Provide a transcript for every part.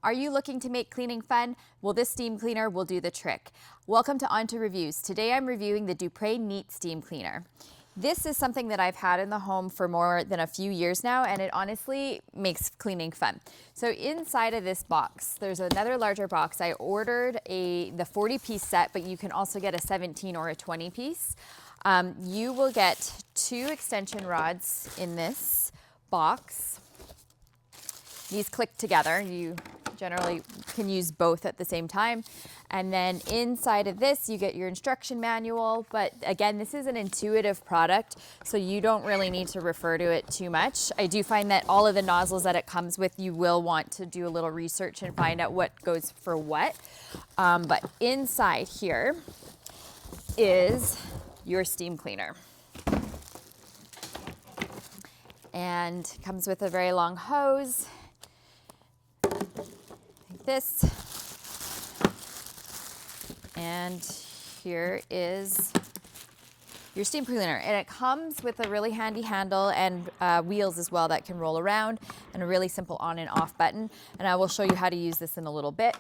Are you looking to make cleaning fun? Well, this steam cleaner will do the trick. Welcome to On to Reviews. Today I'm reviewing the Dupray Neat steam cleaner. This is something that I've had in the home for more than a few years now, and it honestly makes cleaning fun. So inside of this box, there's another larger box. I ordered the 40-piece set, but you can also get a 17 or a 20-piece. You will get 2 extension rods in this box. These click together. You generally can use both at the same time. And then inside of this, you get your instruction manual. But again, this is an intuitive product, so you don't really need to refer to it too much. I do find that all of the nozzles that it comes with, you will want to do a little research and find out what goes for what. But inside here is your steam cleaner. And comes with a very long hose. Like this. And here is your steam cleaner. And it comes with a really handy handle and wheels as well that can roll around, and a really simple on and off button. And I will show you how to use this in a little bit.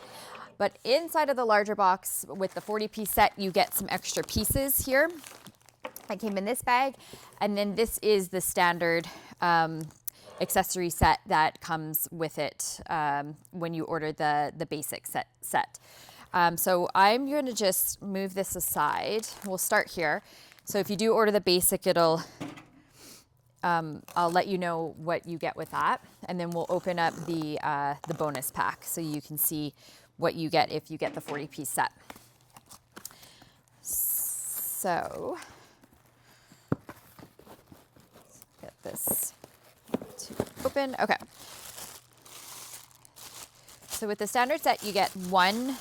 But inside of the larger box with the 40-piece set, you get some extra pieces here. I came in this bag, and then this is the standard accessory set that comes with it when you order the basic set. So I'm going to just move this aside. We'll start here. So if you do order the basic, I'll let you know what you get with that, and then we'll open up the bonus pack so you can see what you get if you get the 40-piece set. So get this to open. Okay. So with the standard set, you get 1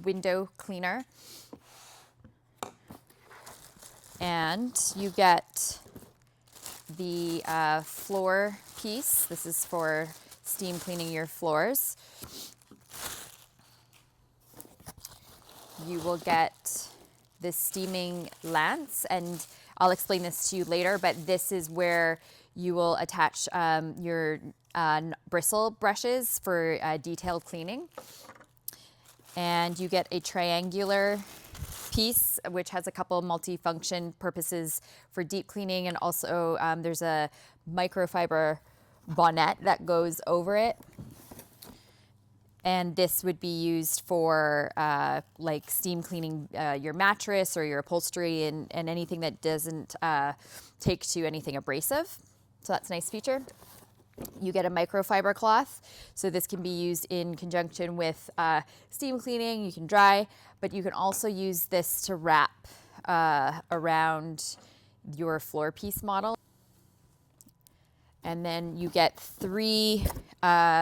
window cleaner, and you get the floor piece. This is for steam cleaning your floors. You will get this steaming lance, and I'll explain this to you later, but this is where you will attach your bristle brushes for detailed cleaning. And you get a triangular piece, which has a couple multi-function purposes for deep cleaning, and also there's a microfiber bonnet that goes over it. And this would be used for like steam cleaning your mattress or your upholstery and anything that doesn't take to anything abrasive. So that's a nice feature. You get a microfiber cloth. So this can be used in conjunction with steam cleaning. You can dry, but you can also use this to wrap around your floor piece model. And then you get 3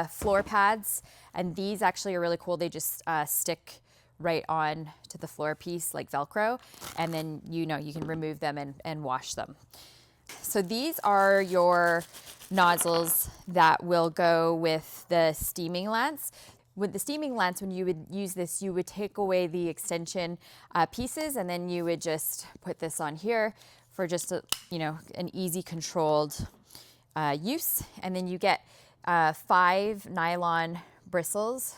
floor pads, and these actually are really cool. They just stick right on to the floor piece like Velcro, and then you can remove them and wash them. So these are your nozzles that will go with the steaming lance. With the steaming lance, when you would use this, you would take away the extension pieces, and then you would just put this on here for just an easy controlled use. And then you get 5 nylon bristles.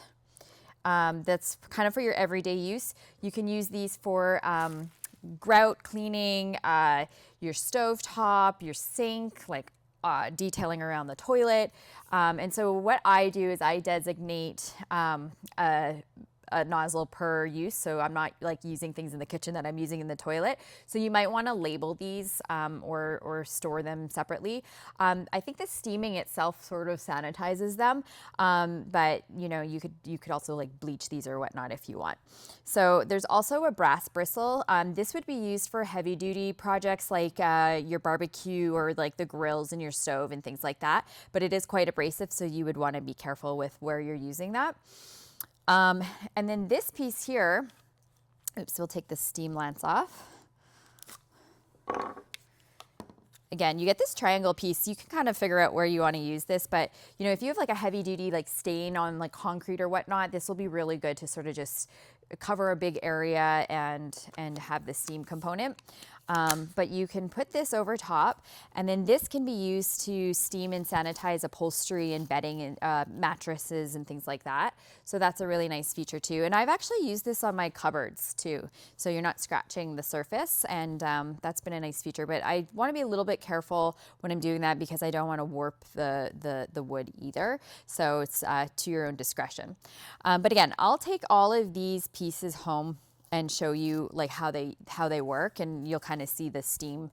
That's kind of for your everyday use. You can use these for grout cleaning, your stovetop, your sink, like detailing around the toilet. And so what I do is I designate a nozzle per use, so I'm not like using things in the kitchen that I'm using in the toilet. So you might want to label these or store them separately. I think the steaming itself sort of sanitizes them, but you could also like bleach these or whatnot if you want. So there's also a brass bristle. This would be used for heavy duty projects like your barbecue or like the grills in your stove and things like that, but it is quite abrasive, so you would want to be careful with where you're using that. And then this piece here, we'll take the steam lance off. Again, you get this triangle piece. You can kind of figure out where you want to use this, but if you have like a heavy duty like stain on like concrete or whatnot, this will be really good to sort of just cover a big area and have the steam component. But you can put this over top, and then this can be used to steam and sanitize upholstery and bedding and mattresses and things like that. So that's a really nice feature too. And I've actually used this on my cupboards too. So you're not scratching the surface, and that's been a nice feature. But I want to be a little bit careful when I'm doing that because I don't want to warp the wood either. So it's to your own discretion. But again, I'll take all of these pieces home and show you like how they work, and you'll kind of see the steam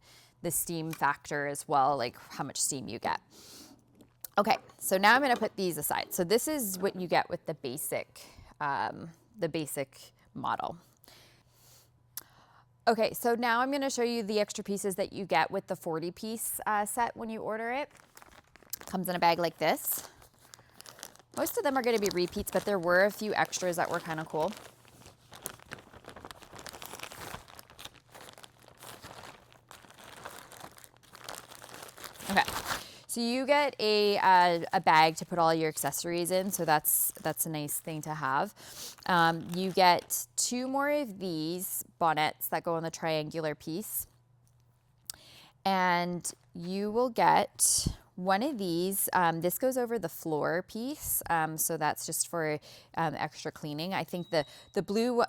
factor as well, like how much steam you get. Okay, so now I'm going to put these aside. So this is what you get with the basic model. Okay, so now I'm going to show you the extra pieces that you get with the 40-piece set when you order it. Comes in a bag like this. Most of them are going to be repeats, but there were a few extras that were kind of cool. Okay, so you get a bag to put all your accessories in, so that's a nice thing to have. You get 2 more of these bonnets that go on the triangular piece, and you will get 1 of these. This goes over the floor piece, so that's just for extra cleaning. I think the blue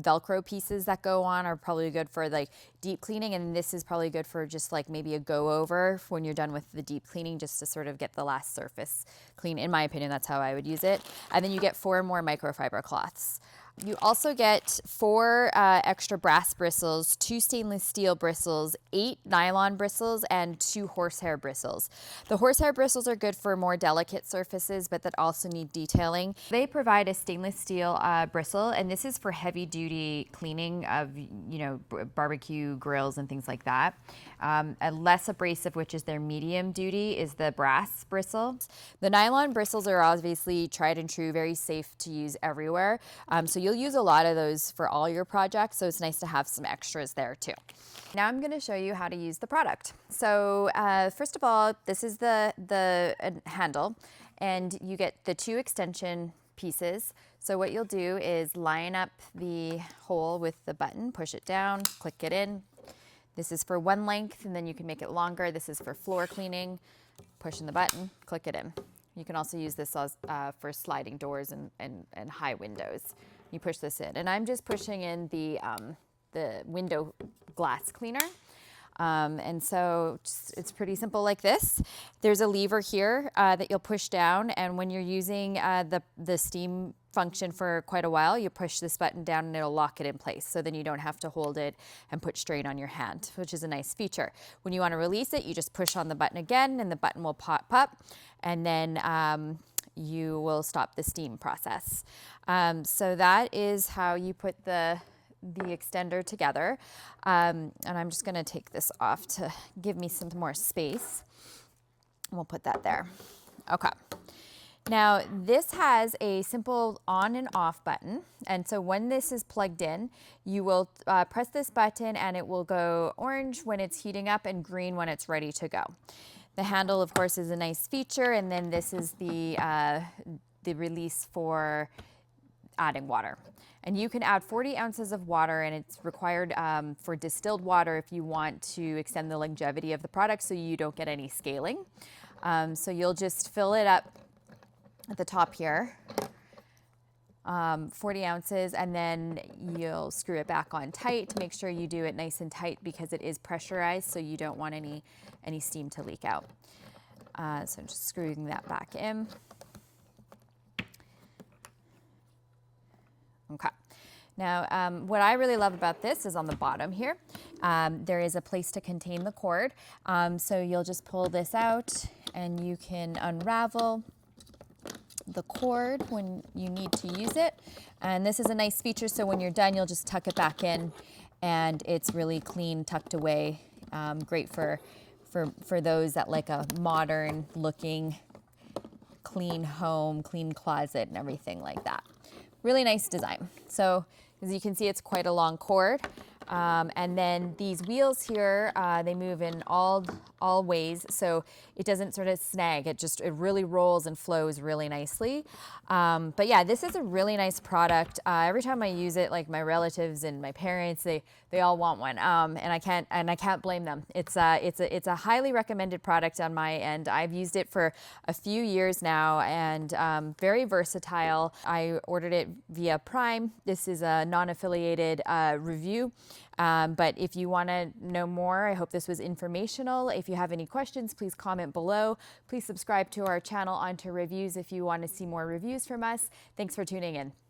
Velcro pieces that go on are probably good for like deep cleaning, and this is probably good for just like maybe a go over when you're done with the deep cleaning, just to sort of get the last surface clean. In my opinion, that's how I would use it. And then you get 4 more microfiber cloths. You also get 4 extra brass bristles, 2 stainless steel bristles, 8 nylon bristles, and 2 horsehair bristles. The horsehair bristles are good for more delicate surfaces, but that also need detailing. They provide a stainless steel bristle, and this is for heavy duty cleaning of, you know, barbecue grills and things like that. A less abrasive, which is their medium duty, is the brass bristle. The nylon bristles are obviously tried and true, very safe to use everywhere. So you'll use a lot of those for all your projects, so it's nice to have some extras there too. Now I'm going to show you how to use the product. So first of all, this is the handle, and you get the 2 extension pieces. So what you'll do is line up the hole with the button, push it down, click it in. This is for 1 length, and then you can make it longer. This is for floor cleaning. Pushing the button, click it in. You can also use this as, for sliding doors and high windows. You push this in, and I'm just pushing in the window glass cleaner. And so it's pretty simple like this. There's a lever here that you'll push down, and when you're using the steam function for quite a while, you push this button down and it'll lock it in place, so then you don't have to hold it and put strain on your hand, which is a nice feature. When you want to release it, you just push on the button again, and the button will pop up, and then you will stop the steam process. So that is how you put the extender together. And I'm just going to take this off to give me some more space. We'll put that there. Okay. Now this has a simple on and off button, and so when this is plugged in, you will press this button and it will go orange when it's heating up and green when it's ready to go. The handle, of course, is a nice feature, and then this is the release for adding water. And you can add 40 ounces of water, and it's required for distilled water if you want to extend the longevity of the product so you don't get any scaling. So you'll just fill it up at the top here, 40 ounces, and then you'll screw it back on tight. Make sure you do it nice and tight because it is pressurized, so you don't want any steam to leak out. So I'm just screwing that back in. Okay. Now, what I really love about this is on the bottom here, there is a place to contain the cord. So you'll just pull this out and you can unravel the cord when you need to use it. And this is a nice feature, so when you're done, you'll just tuck it back in and it's really clean, tucked away. Great for those that like a modern looking, clean home, clean closet and everything like that. Really nice design. So as you can see, it's quite a long cord. And then these wheels here, they move in all ways, so it doesn't sort of snag. It really rolls and flows really nicely. But yeah, this is a really nice product. Every time I use it, like my relatives and my parents, they all want one, and I can't blame them. It's a highly recommended product on my end. I've used it for a few years now, and very versatile. I ordered it via Prime. This is a non-affiliated review. But if you want to know more, I hope this was informational. If you have any questions, please comment below. Please subscribe to our channel Onto Reviews if you want to see more reviews from us. Thanks for tuning in.